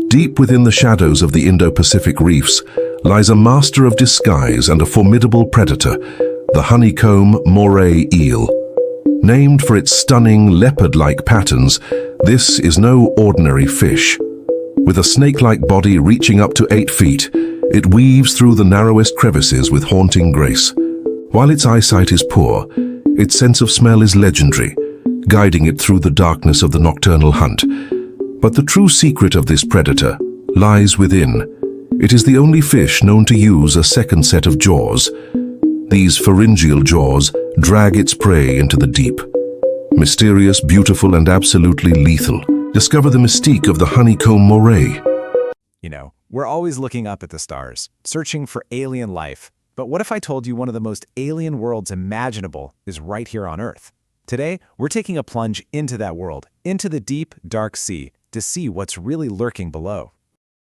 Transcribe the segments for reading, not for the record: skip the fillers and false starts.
Deep within the shadows of the Indo-Pacific reefs lies a master of disguise and a formidable predator, the Honeycomb Moray Eel. Named for its stunning leopard-like patterns, this is no ordinary fish. With a snake-like body reaching up to 8 feet, it weaves through the narrowest crevices with haunting grace. While its eyesight is poor, its sense of smell is legendary, guiding it through the darkness of the nocturnal hunt. But the true secret of this predator lies within. It is the only fish known to use a second set of jaws. These pharyngeal jaws drag its prey into the deep. Mysterious, beautiful, and absolutely lethal. Discover the mystique of the Honeycomb Moray. You know, we're always looking up at the stars, searching for alien life. But what if I told you one of the most alien worlds imaginable is right here on Earth? Today, we're taking a plunge into that world, into the deep, dark sea, to see what's really lurking below.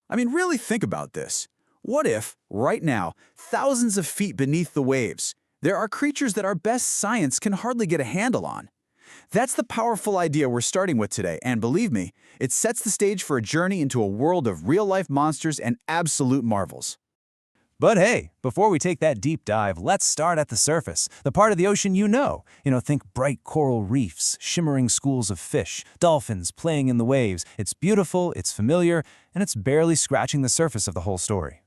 I mean, really think about this. What if, right now, thousands of feet beneath the waves, there are creatures that our best science can hardly get a handle on? That's the powerful idea we're starting with today, and believe me, it sets the stage for a journey into a world of real-life monsters and absolute marvels. But hey, before we take that deep dive, let's start at the surface, the part of the ocean you know. Think bright coral reefs, shimmering schools of fish, dolphins playing in the waves. It's beautiful, it's familiar, and it's barely scratching the surface of the whole story.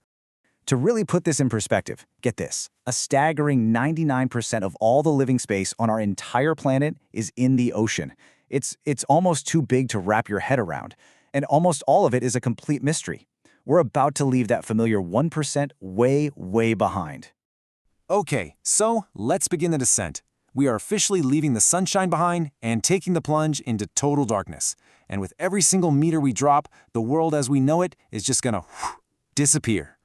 To really put this in perspective, get this. A staggering 99% of all the living space on our entire planet is in the ocean. It's almost too big to wrap your head around, and almost all of it is a complete mystery. We're about to leave that familiar 1% way, way behind. Okay, so let's begin the descent. We are officially leaving the sunshine behind and taking the plunge into total darkness. And with every single meter we drop, the world as we know it is just gonna disappear.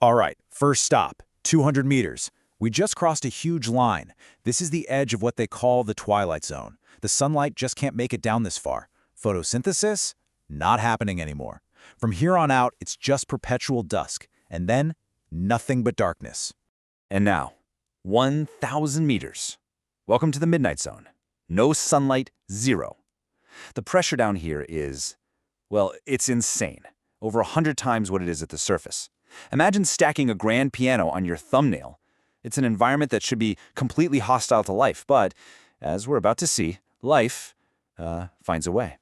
All right, first stop, 200 meters. We just crossed a huge line. This is the edge of what they call the twilight zone. The sunlight just can't make it down this far. Photosynthesis? Not happening anymore. From here on out, it's just perpetual dusk, and then nothing but darkness. And now, 1,000 meters. Welcome to the midnight zone. No sunlight, zero. The pressure down here is, well, it's insane. Over 100 times what it is at the surface. Imagine stacking a grand piano on your thumbnail. It's an environment that should be completely hostile to life, but, as we're about to see, life finds a way.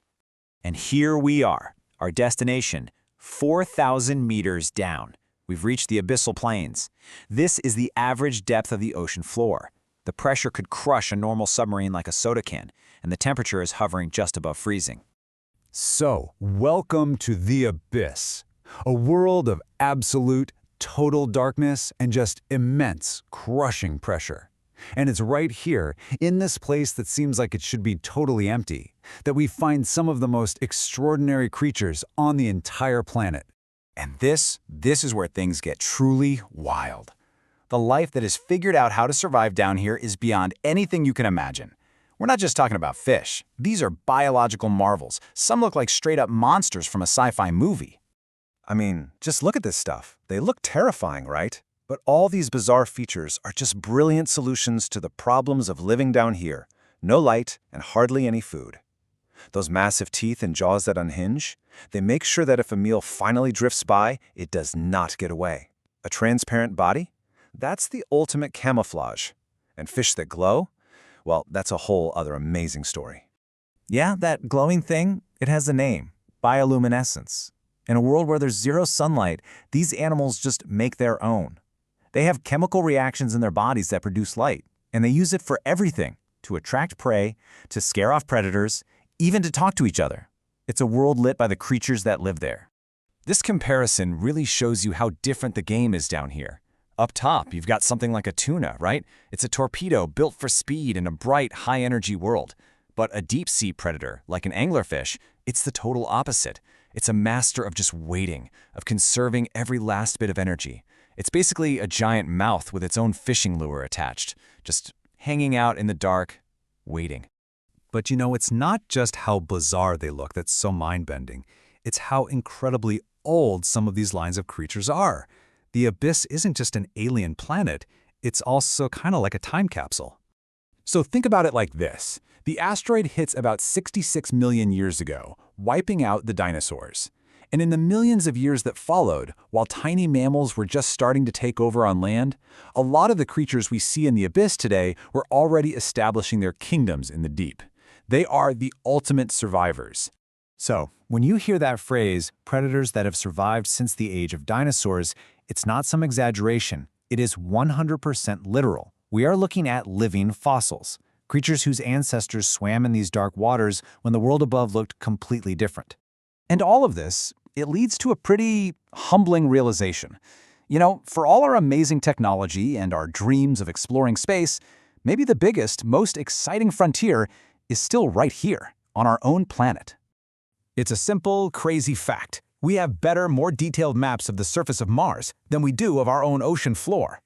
And here we are. Our destination, 4,000 meters down. We've reached the abyssal plains. This is the average depth of the ocean floor. The pressure could crush a normal submarine like a soda can, and the temperature is hovering just above freezing. So, welcome to the abyss, a world of absolute, total darkness and just immense, crushing pressure. And it's right here, in this place that seems like it should be totally empty, that we find some of the most extraordinary creatures on the entire planet. And this is where things get truly wild. The life that has figured out how to survive down here is beyond anything you can imagine. We're not just talking about fish. These are biological marvels. Some look like straight-up monsters from a sci-fi movie. I mean, just look at this stuff. They look terrifying, right? But all these bizarre features are just brilliant solutions to the problems of living down here. No light and hardly any food. Those massive teeth and jaws that unhinge, they make sure that if a meal finally drifts by, it does not get away. A transparent body? That's the ultimate camouflage. And fish that glow? Well, that's a whole other amazing story. Yeah, that glowing thing, it has a name, bioluminescence. In a world where there's zero sunlight, these animals just make their own. They have chemical reactions in their bodies that produce light, and they use it for everything, to attract prey, to scare off predators, even to talk to each other. It's a world lit by the creatures that live there. This comparison really shows you how different the game is down here. Up top, you've got something like a tuna, right? It's a torpedo built for speed in a bright, high-energy world. But a deep-sea predator, like an anglerfish, it's the total opposite. It's a master of just waiting, of conserving every last bit of energy. It's basically a giant mouth with its own fishing lure attached, just hanging out in the dark, waiting. But it's not just how bizarre they look that's so mind-bending. It's how incredibly old some of these lines of creatures are. The abyss isn't just an alien planet, it's also kind of like a time capsule. So think about it like this. The asteroid hits about 66 million years ago, wiping out the dinosaurs. And in the millions of years that followed, while tiny mammals were just starting to take over on land, a lot of the creatures we see in the abyss today were already establishing their kingdoms in the deep. They are the ultimate survivors. So, when you hear that phrase, predators that have survived since the age of dinosaurs, it's not some exaggeration. It is 100% literal. We are looking at living fossils, creatures whose ancestors swam in these dark waters when the world above looked completely different. And all of this, it leads to a pretty humbling realization. You know, for all our amazing technology and our dreams of exploring space, maybe the biggest, most exciting frontier is still right here, on our own planet. It's a simple, crazy fact. We have better, more detailed maps of the surface of Mars than we do of our own ocean floor.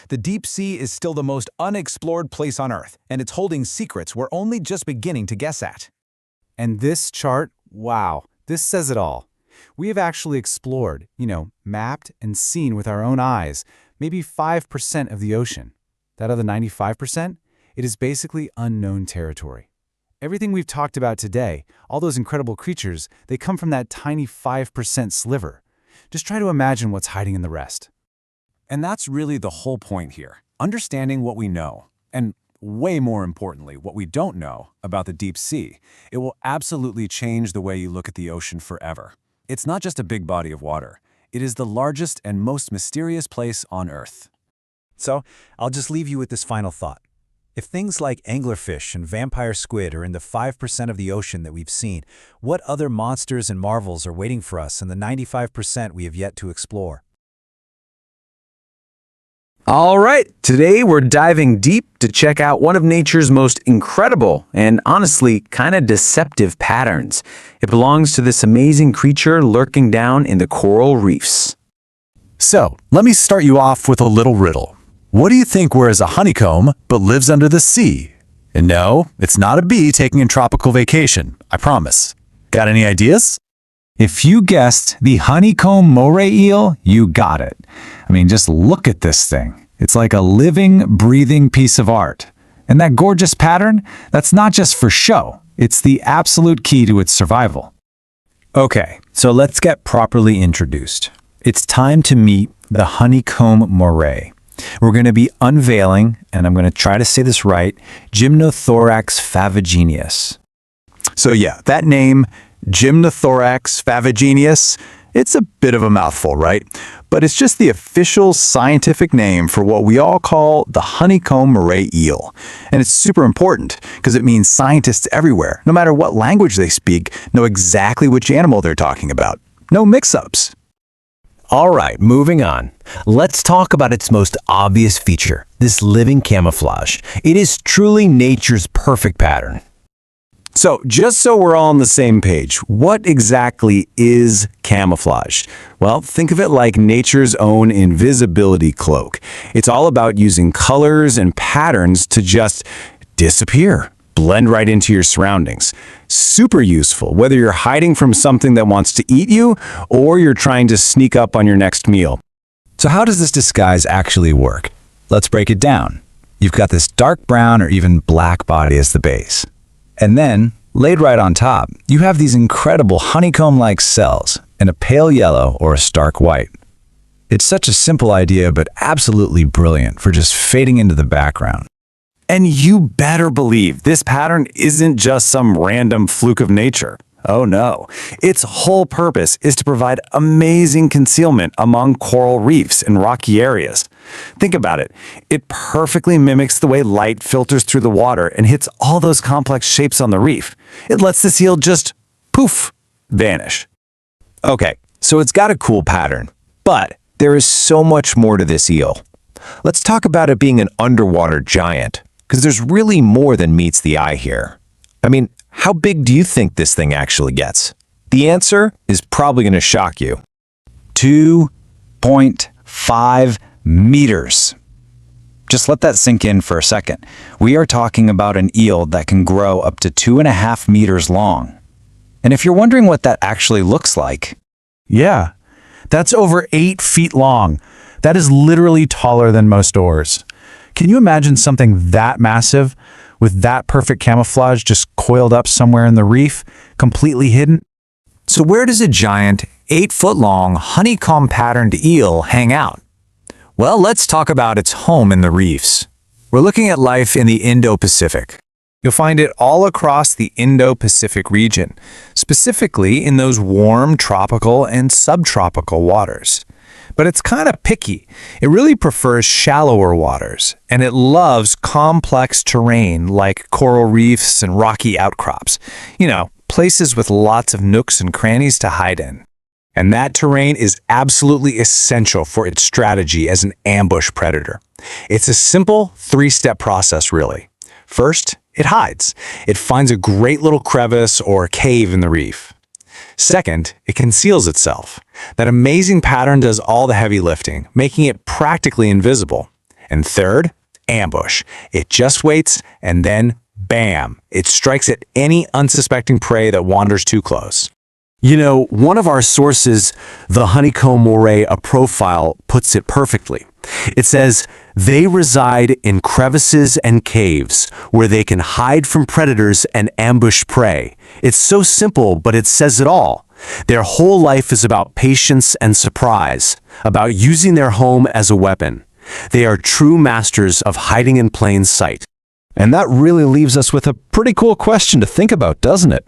The deep sea is still the most unexplored place on Earth, and it's holding secrets we're only just beginning to guess at. And this chart, wow, this says it all. We have actually explored, mapped and seen with our own eyes, maybe 5% of the ocean. That other 95%, it is basically unknown territory. Everything we've talked about today, all those incredible creatures, they come from that tiny 5% sliver. Just try to imagine what's hiding in the rest. And that's really the whole point here. Understanding what we know, and way more importantly, what we don't know about the deep sea. It will absolutely change the way you look at the ocean forever. It's not just a big body of water. It is the largest and most mysterious place on Earth. So, I'll just leave you with this final thought. If things like anglerfish and vampire squid are in the 5% of the ocean that we've seen, what other monsters and marvels are waiting for us in the 95% we have yet to explore? All right, today we're diving deep to check out one of nature's most incredible and honestly kind of deceptive patterns. It belongs to this amazing creature lurking down in the coral reefs. So, let me start you off with a little riddle. What do you think wears a honeycomb but lives under the sea? And no, it's not a bee taking a tropical vacation, I promise. Got any ideas? If you guessed the Honeycomb Moray Eel, you got it. I mean, just look at this thing. It's like a living, breathing piece of art. And that gorgeous pattern, that's not just for show. It's the absolute key to its survival. Okay, so let's get properly introduced. It's time to meet the Honeycomb Moray. We're going to be unveiling, and I'm going to try to say this right, Gymnothorax favagenius. So yeah, that name, Gymnothorax favagenius, it's a bit of a mouthful, right? But it's just the official scientific name for what we all call the Honeycomb Moray Eel. And it's super important because it means scientists everywhere, no matter what language they speak, know exactly which animal they're talking about. No mix-ups. All right, moving on. Let's talk about its most obvious feature, this living camouflage. It is truly nature's perfect pattern. So, just so we're all on the same page, what exactly is camouflage? Well, think of it like nature's own invisibility cloak. It's all about using colors and patterns to just disappear, blend right into your surroundings. Super useful, whether you're hiding from something that wants to eat you or you're trying to sneak up on your next meal. So how does this disguise actually work? Let's break it down. You've got this dark brown or even black body as the base. And then, laid right on top, you have these incredible honeycomb-like cells in a pale yellow or a stark white. It's such a simple idea, but absolutely brilliant for just fading into the background. And you better believe this pattern isn't just some random fluke of nature. Oh no. Its whole purpose is to provide amazing concealment among coral reefs and rocky areas. Think about it. It perfectly mimics the way light filters through the water and hits all those complex shapes on the reef. It lets the eel just, poof, vanish. Okay, so it's got a cool pattern, but there is so much more to this eel. Let's talk about it being an underwater giant, because there's really more than meets the eye here. I mean, how big do you think this thing actually gets? The answer is probably going to shock you. 2.5 meters. Just let that sink in for a second. We are talking about an eel that can grow up to 2.5 meters long. And if you're wondering what that actually looks like, Yeah, that's over 8 feet long. That is literally taller than most oars. Can you imagine something that massive, with that perfect camouflage just coiled up somewhere in the reef, completely hidden? So where does a giant, 8-foot-long, honeycomb-patterned eel hang out? Well, let's talk about its home in the reefs. We're looking at life in the Indo-Pacific. You'll find it all across the Indo-Pacific region, specifically in those warm tropical and subtropical waters. But it's kind of picky. It really prefers shallower waters, and it loves complex terrain like coral reefs and rocky outcrops. You know, places with lots of nooks and crannies to hide in. And that terrain is absolutely essential for its strategy as an ambush predator. It's a simple 3-step process, really. First, it hides. It finds a great little crevice or cave in the reef. Second, it conceals itself. That amazing pattern does all the heavy lifting, making it practically invisible. And third, ambush. It just waits, and then, bam, it strikes at any unsuspecting prey that wanders too close. You know, one of our sources, the Honeycomb Moray Eel profile, puts it perfectly. It says, they reside in crevices and caves where they can hide from predators and ambush prey. It's so simple, but it says it all. Their whole life is about patience and surprise, about using their home as a weapon. They are true masters of hiding in plain sight. And that really leaves us with a pretty cool question to think about, doesn't it?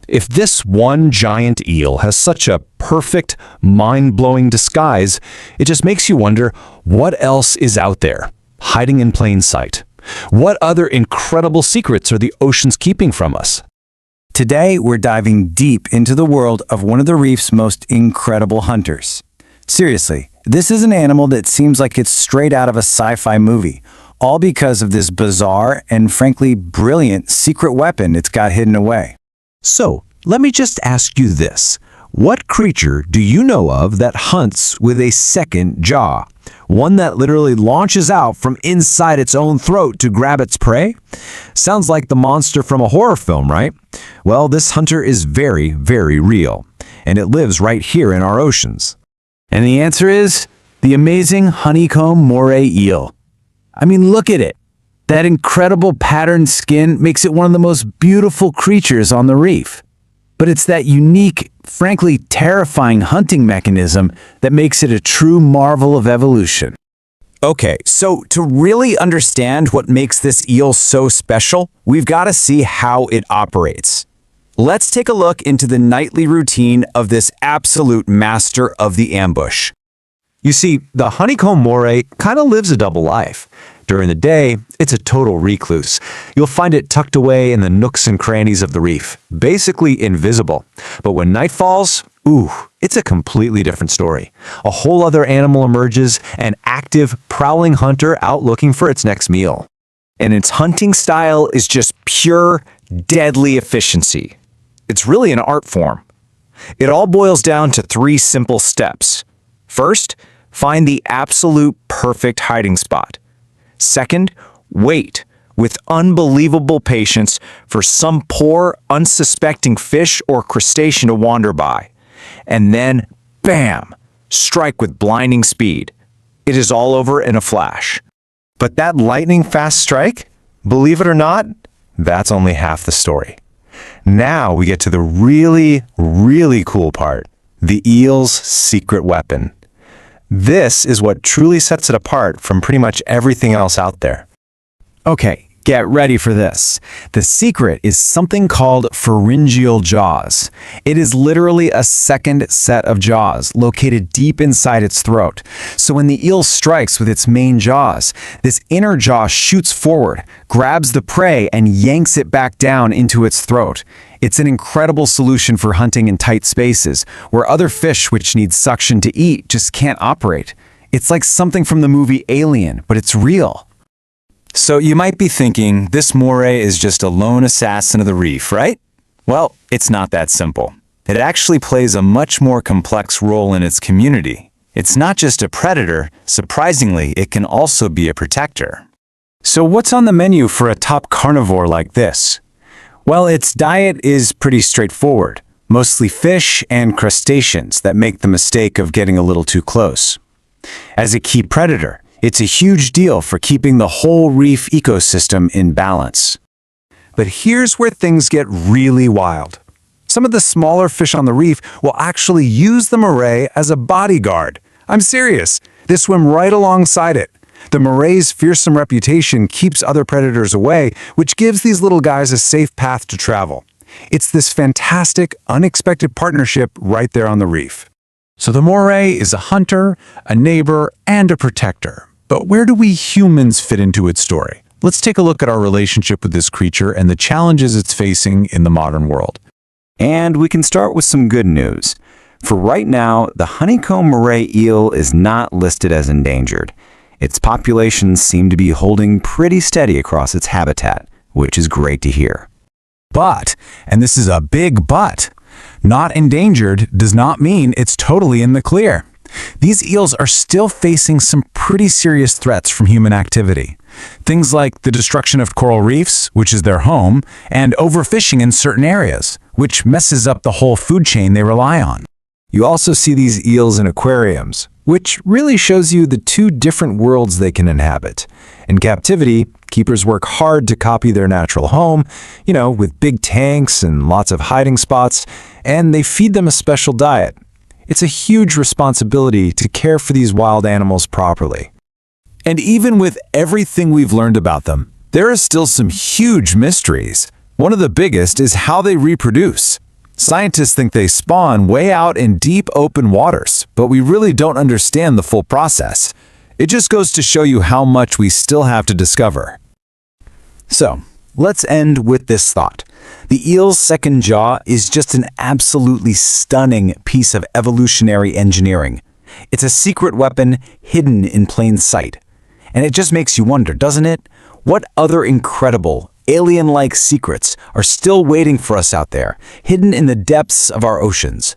If this one giant eel has such a perfect, mind-blowing disguise, it just makes you wonder what else is out there, hiding in plain sight. What other incredible secrets are the oceans keeping from us? Today, we're diving deep into the world of one of the reef's most incredible hunters. Seriously, this is an animal that seems like it's straight out of a sci-fi movie, all because of this bizarre and frankly brilliant secret weapon it's got hidden away. So, let me just ask you this. What creature do you know of that hunts with a second jaw? One that literally launches out from inside its own throat to grab its prey? Sounds like the monster from a horror film, right? Well, this hunter is very, very real, and it lives right here in our oceans. And the answer is the amazing Honeycomb Moray Eel. I mean, look at it. That incredible patterned skin makes it one of the most beautiful creatures on the reef. But it's that unique, frankly terrifying hunting mechanism that makes it a true marvel of evolution. Okay, so to really understand what makes this eel so special, we've got to see how it operates. Let's take a look into the nightly routine of this absolute master of the ambush. You see, the honeycomb moray kind of lives a double life. During the day, it's a total recluse. You'll find it tucked away in the nooks and crannies of the reef, basically invisible. But when night falls, ooh, it's a completely different story. A whole other animal emerges, an active, prowling hunter out looking for its next meal. And its hunting style is just pure, deadly efficiency. It's really an art form. It all boils down to 3 simple steps. First, find the absolute perfect hiding spot. Second, wait with unbelievable patience for some poor, unsuspecting fish or crustacean to wander by. And then, bam, strike with blinding speed. It is all over in a flash. But that lightning-fast strike, believe it or not, that's only half the story. Now we get to the really, really cool part, the eel's secret weapon. This is what truly sets it apart from pretty much everything else out there. Okay, get ready for this. The secret is something called pharyngeal jaws. It is literally a second set of jaws located deep inside its throat. So when the eel strikes with its main jaws, this inner jaw shoots forward, grabs the prey, and yanks it back down into its throat. It's an incredible solution for hunting in tight spaces, where other fish which need suction to eat just can't operate. It's like something from the movie Alien, but it's real. So you might be thinking this moray is just a lone assassin of the reef, right? Well, it's not that simple. It actually plays a much more complex role in its community. It's not just a predator, surprisingly, it can also be a protector. So what's on the menu for a top carnivore like this? Well, its diet is pretty straightforward, mostly fish and crustaceans that make the mistake of getting a little too close. As a key predator, It's a huge deal for keeping the whole reef ecosystem in balance. But here's where things get really wild. Some of the smaller fish on the reef will actually use the moray as a bodyguard. I'm serious. They swim right alongside it. The moray's fearsome reputation keeps other predators away, which gives these little guys a safe path to travel. It's this fantastic, unexpected partnership right there on the reef. So the moray is a hunter, a neighbor, and a protector. But where do we humans fit into its story? Let's take a look at our relationship with this creature and the challenges it's facing in the modern world. And we can start with some good news. For right now, the Honeycomb Moray Eel is not listed as endangered. Its populations seem to be holding pretty steady across its habitat, which is great to hear. But, and this is a big but, not endangered does not mean it's totally in the clear. These eels are still facing some pretty serious threats from human activity. Things like the destruction of coral reefs, which is their home, and overfishing in certain areas, which messes up the whole food chain they rely on. You also see these eels in aquariums, which really shows you the two different worlds they can inhabit. In captivity, keepers work hard to copy their natural home, with big tanks and lots of hiding spots, and they feed them a special diet. It's a huge responsibility to care for these wild animals properly. And even with everything we've learned about them, there are still some huge mysteries. One of the biggest is how they reproduce. Scientists think they spawn way out in deep open waters, but we really don't understand the full process. It just goes to show you how much we still have to discover. So, let's end with this thought. The eel's second jaw is just an absolutely stunning piece of evolutionary engineering. It's a secret weapon hidden in plain sight. And it just makes you wonder, doesn't it? What other incredible, alien-like secrets are still waiting for us out there, hidden in the depths of our oceans?